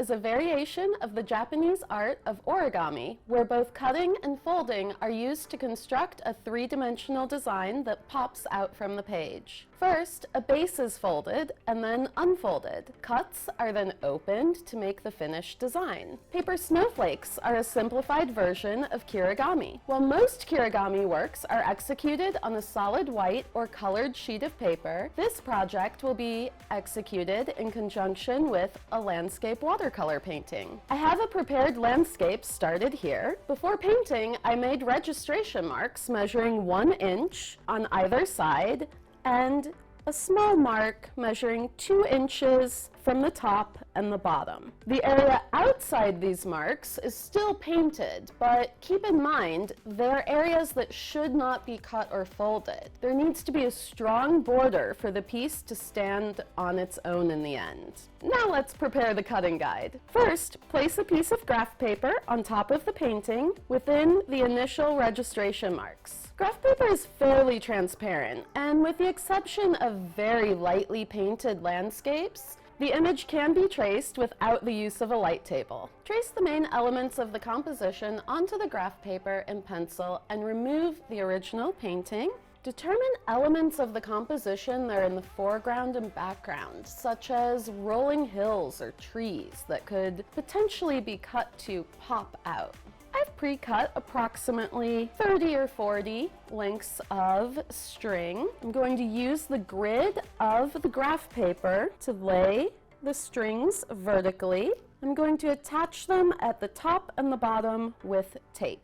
is a variation of the Japanese art of origami, where both cutting and folding are used to construct a three-dimensional design that pops out from the page. First, a base is folded and then unfolded. Cuts are then opened to make the finished design. Paper snowflakes are a simplified version of kirigami. While most kirigami works are executed on a solid white or colored sheet of paper, this project will be executed in conjunction with a landscape watercolor painting. I have a prepared landscape started here. Before painting, I made registration marks measuring 1 inch on either side and a small mark measuring 2 inches from the top and the bottom. The area outside these marks is still painted, but keep in mind there are areas that should not be cut or folded. There needs to be a strong border for the piece to stand on its own in the end. Now let's prepare the cutting guide. First, place a piece of graph paper on top of the painting within the initial registration marks. Graph paper is fairly transparent, and with the exception of very lightly painted landscapes, the image can be traced without the use of a light table. Trace the main elements of the composition onto the graph paper in pencil and remove the original painting. Determine elements of the composition that are in the foreground and background, such as rolling hills or trees that could potentially be cut to pop out. I've pre-cut approximately 30 or 40 lengths of string. I'm going to use the grid of the graph paper to lay the strings vertically. I'm going to attach them at the top and the bottom with tape.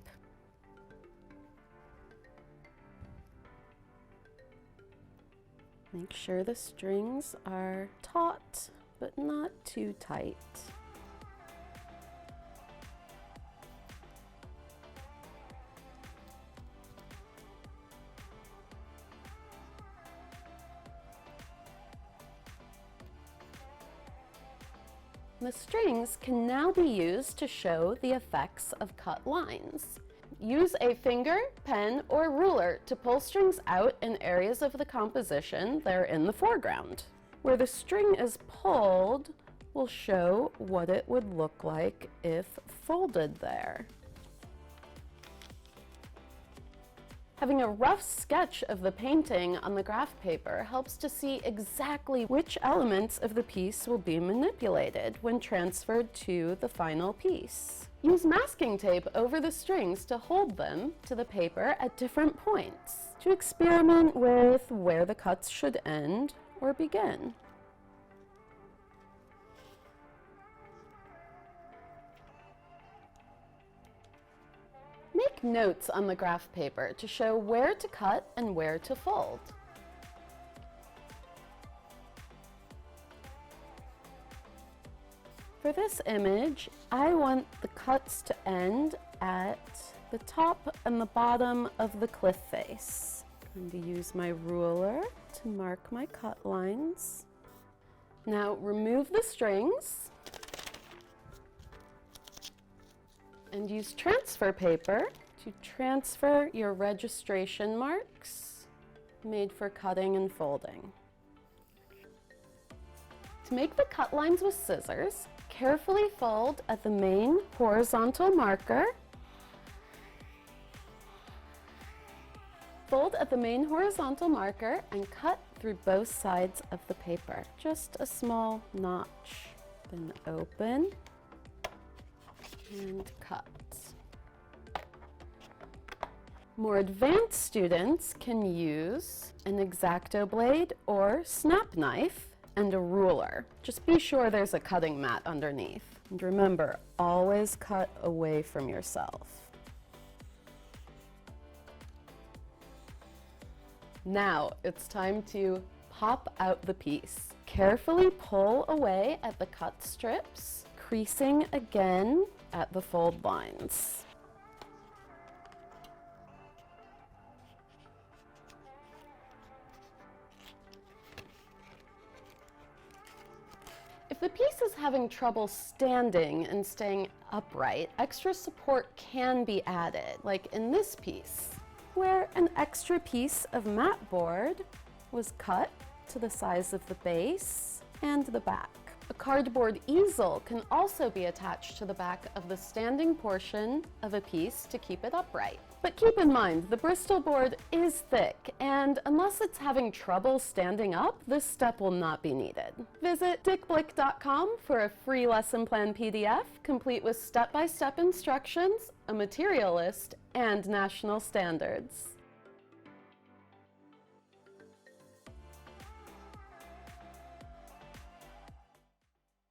Make sure the strings are taut, but not too tight. The strings can now be used to show the effects of cut lines. Use a finger, pen, or ruler to pull strings out in areas of the composition that are in the foreground. Where the string is pulled will show what it would look like if folded there. Having a rough sketch of the painting on the graph paper helps to see exactly which elements of the piece will be manipulated when transferred to the final piece. Use masking tape over the strings to hold them to the paper at different points to experiment with where the cuts should end or begin. Make notes on the graph paper to show where to cut and where to fold. For this image, I want the cuts to end at the top and the bottom of the cliff face. I'm going to use my ruler to mark my cut lines. Now remove the strings and use transfer paper to transfer your registration marks made for cutting and folding. To make the cut lines with scissors, carefully fold at the main horizontal marker. Fold at the main horizontal marker and cut through both sides of the paper. Just a small notch. Then open and cut. More advanced students can use an X-Acto blade or snap knife and a ruler. Just be sure there's a cutting mat underneath. And remember, always cut away from yourself. Now it's time to pop out the piece. Carefully pull away at the cut strips, creasing again at the fold lines. If the piece is having trouble standing and staying upright, extra support can be added, like in this piece, where an extra piece of mat board was cut to the size of the base and the back. A cardboard easel can also be attached to the back of the standing portion of a piece to keep it upright. But keep in mind, the Bristol board is thick, and unless it's having trouble standing up, this step will not be needed. Visit dickblick.com for a free lesson plan PDF, complete with step-by-step instructions, a material list, and national standards.